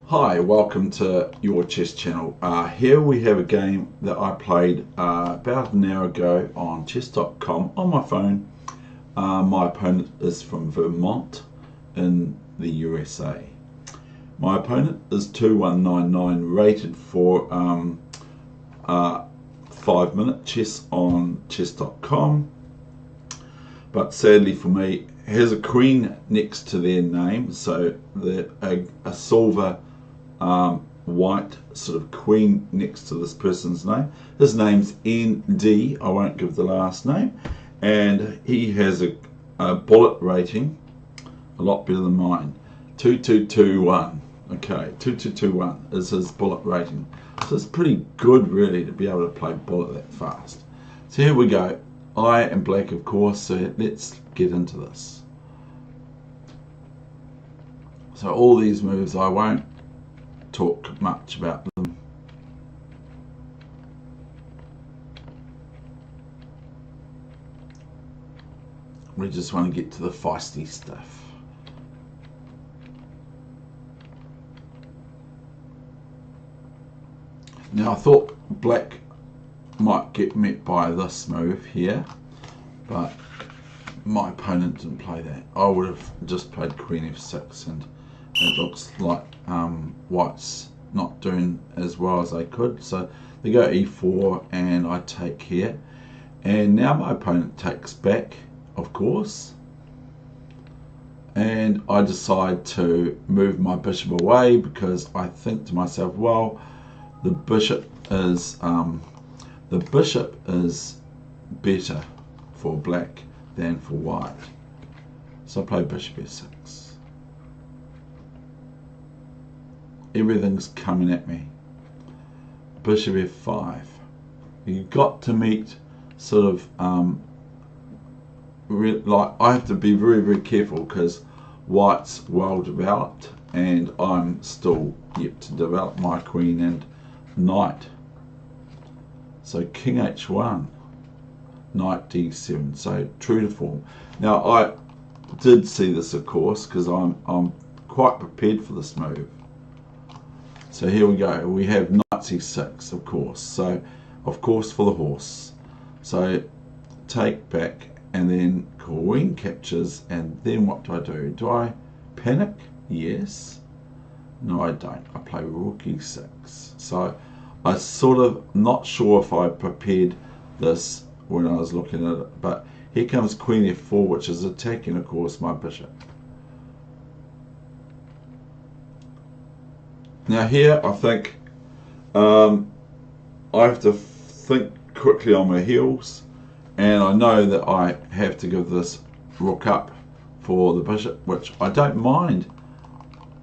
Hi, welcome to your chess channel. Here we have a game that I played about an hour ago on chess.com on my phone. My opponent is from Vermont in the USA. My opponent is 2199, rated for 5-minute chess on chess.com. But sadly for me, has a queen next to their name, so a silver white sort of queen next to this person's name. His name's ND, I won't give the last name, and he has a bullet rating a lot better than mine, 2221. Okay, 2221 is his bullet rating, so it's pretty good really to be able to play bullet that fast. So here we go. I am black, of course, so let's get into this. So all these moves, I won't talk much about them. We just want to get to the feisty stuff. Now I thought black might get met by this move here, but my opponent didn't play that. I would have just played queen f6, and it looks like white's not doing as well as they could, so they go e4 and I take here, and now my opponent takes back, of course, and I decide to move my bishop away because I think to myself, well, the bishop is better for black than for white, so I play bishop f6. Everything's coming at me. Bishop f5. You've got to meet sort of like, I have to be very, very careful because white's well developed and I'm still yet to develop my queen and knight. So king h1, knight d7, so true to form. Now I did see this, of course, because I'm quite prepared for this move. So here we go, we have knight c6, of course, so of course for the horse. So take back and then queen captures, and then what do? Do I panic? Yes. No, I don't. I play rook e6. So I sort of not sure if I prepared this when I was looking at it, but here comes queen f4, which is attacking, of course, my bishop. Now here I think I have to think quickly on my heels, and I know that I have to give this rook up for the bishop, which I don't mind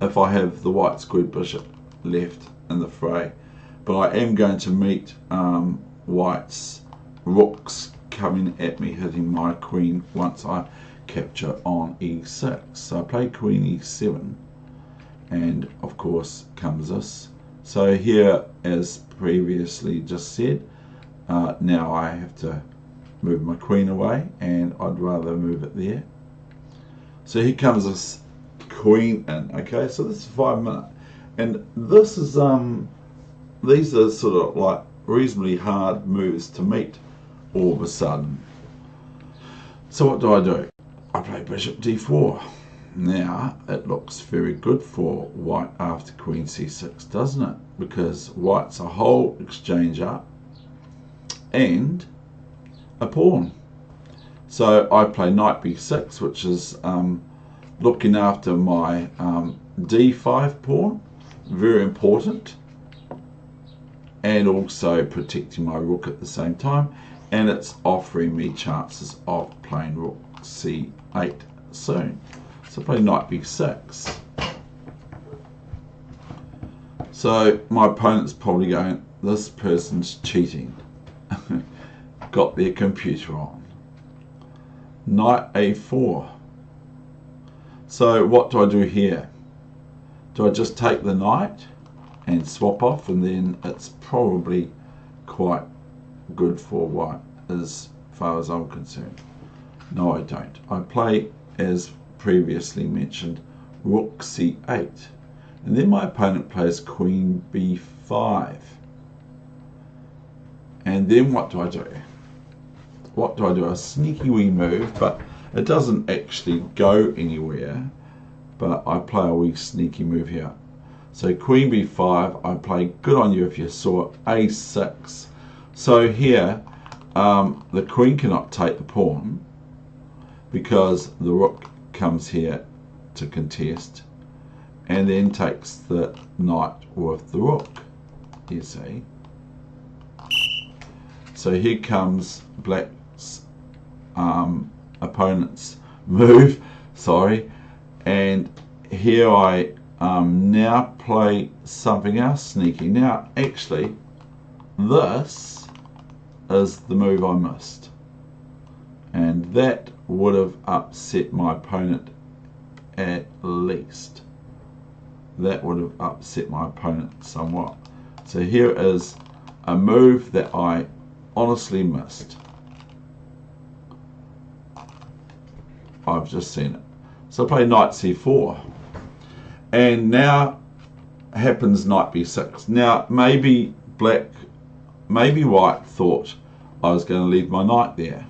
if I have the white squared bishop left in the fray, but I am going to meet white's rooks coming at me, hitting my queen once I capture on e6. So I play queen e7, and of course comes this. So here, as previously just said, now I have to move my queen away, and I'd rather move it there. So here comes this queen in. Okay, so this is 5 minutes, and this is these are sort of like reasonably hard moves to meet all of a sudden. So what do? I play bishop d4. Now it looks very good for white after queen c6, doesn't it? Because white's a whole exchange up and a pawn. So I play knight b6, which is looking after my d5 pawn, very important, and also protecting my rook at the same time, and it's offering me chances of playing rook c8 soon. So I play knight b6. So my opponent's probably going, this person's cheating. Got their computer on. Knight a4. So what do I do here? Do I just take the knight and swap off, and then it's probably quite good for white as far as I'm concerned? No, I don't. I play, as previously mentioned, rook c8. And then my opponent plays queen b5. And then what do I do? What do I do? A sneaky wee move, but it doesn't actually go anywhere. But I play a wee sneaky move here. So queen b5, I play, good on you if you saw, a6. So here, the queen cannot take the pawn because the rook comes here to contest and then takes the knight with the rook, you see. So here comes black's opponent's move, sorry, and here I now play something else sneaky. Now actually this is the move I missed, and that would have upset my opponent at least. That would have upset my opponent somewhat. So here is a move that I honestly missed. I've just seen it. So I play knight c4, and now happens knight b6. Now maybe white thought I was going to leave my knight there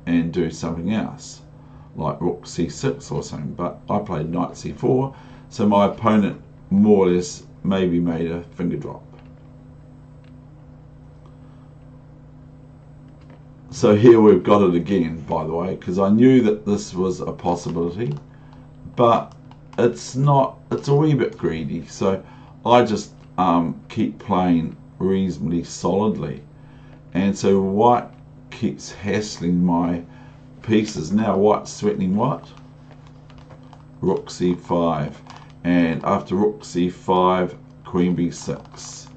and do something else like rook c6 or something, but I played knight c4, so my opponent more or less maybe made a finger drop. So here we've got it again, by the way, because I knew that this was a possibility, but it's not, it's a wee bit greedy, so I just keep playing reasonably solidly, and so white keeps hassling my pieces. Now white's threatening what? Rook c5, and after rook c5, queen b6.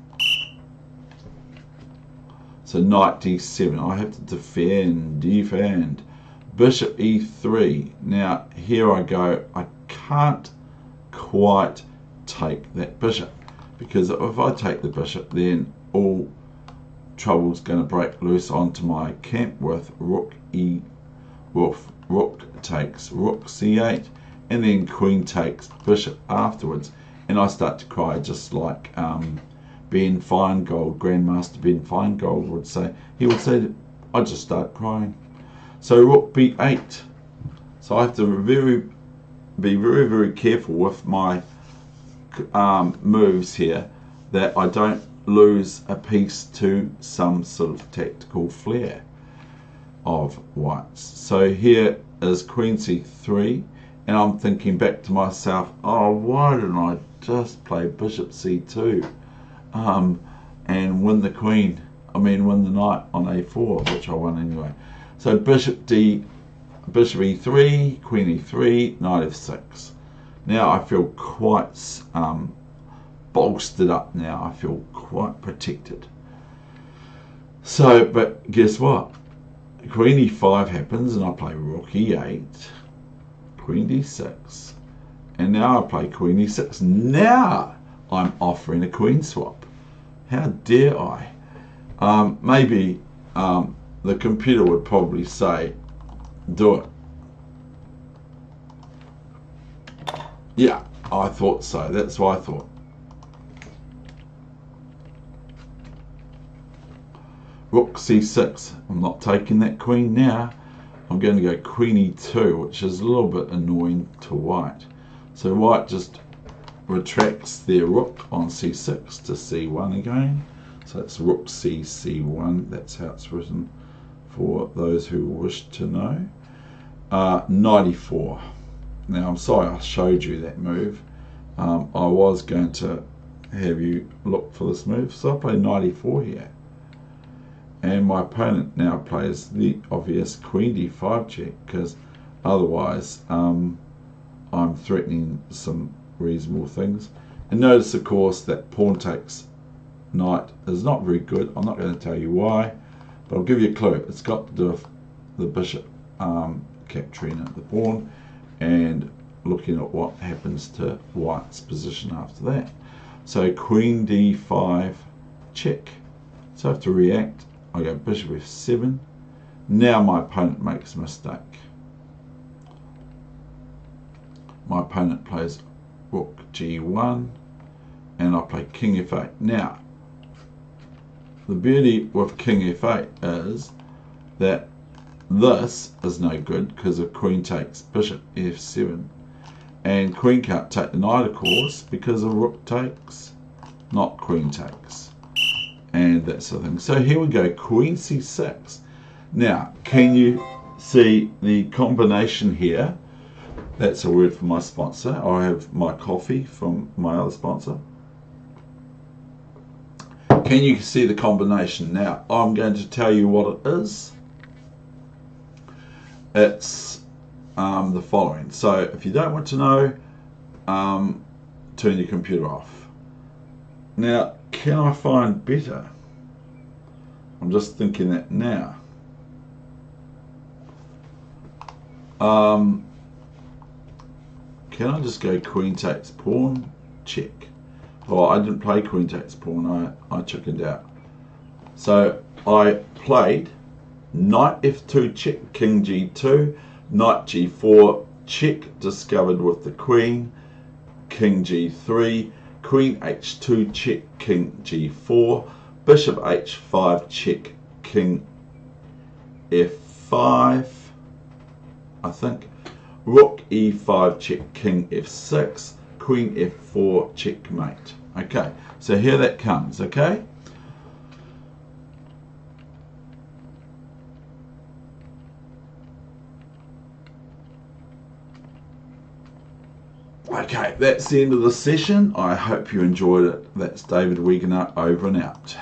So knight d7, I have to defend. Bishop e3. Now here I go, I can't quite take that bishop, because if I take the bishop, then all trouble's going to break loose onto my camp with rook takes rook c8, and then queen takes bishop afterwards, and I start to cry, just like Ben Feingold, Grandmaster Ben Feingold would say. He would say, I just start crying. So rook b8. So I have to be very careful with my moves here, that I don't lose a piece to some sort of tactical flair of whites. So here is queen c3, and I'm thinking back to myself, oh, why didn't I just play bishop c2 and win the queen, win the knight on a4, which I won anyway. So bishop e3, queen e3, knight f6. Now I feel quite bolstered up now. I feel quite protected. So, but guess what? Queen e5 happens, and I play rook e8, queen d6, and now I play queen e6. Now I'm offering a queen swap. How dare I? Maybe the computer would probably say, do it. Yeah, I thought so. That's what I thought. Rook c6. I'm not taking that queen now. I'm going to go queen e2, which is a little bit annoying to white. So white just retracts their rook on c6 to c1 again. So it's rook c1. That's how it's written for those who wish to know. Knight e4. Now I'm sorry I showed you that move. I was going to have you look for this move. So I play knight e4 here. And my opponent now plays the obvious queen d5 check, because otherwise I'm threatening some reasonable things. And notice, of course, that pawn takes knight is not very good. I'm not going to tell you why, but I'll give you a clue. It's got to do with the bishop capturing the pawn and looking at what happens to white's position after that. So queen d5 check. So I have to react. I go bishop f7. Now my opponent makes a mistake. My opponent plays rook g1, and I play king f8. Now, the beauty with king f8 is that this is no good because the queen takes bishop f7, and queen can't take the knight, of course, because the rook takes, not queen takes, and that's the thing. So here we go, queen c6. Now, can you see the combination here? That's a word from my sponsor. I have my coffee from my other sponsor. Can you see the combination? Now, I'm going to tell you what it is. It's the following. So, if you don't want to know, turn your computer off. Now, can I find better? I'm just thinking that now. Can I just go queen takes pawn, check? Well, I didn't play queen takes pawn, I chickened out. So I played knight f2 check, king g2, knight g4 check, discovered with the queen, king g3, queen h2 check, king g4, bishop h5 check, king f5, I think, rook e5 check, king f6, queen f4 checkmate. Okay, so here that comes. Okay, that's the end of the session. I hope you enjoyed it. That's David Weegenaar, over and out.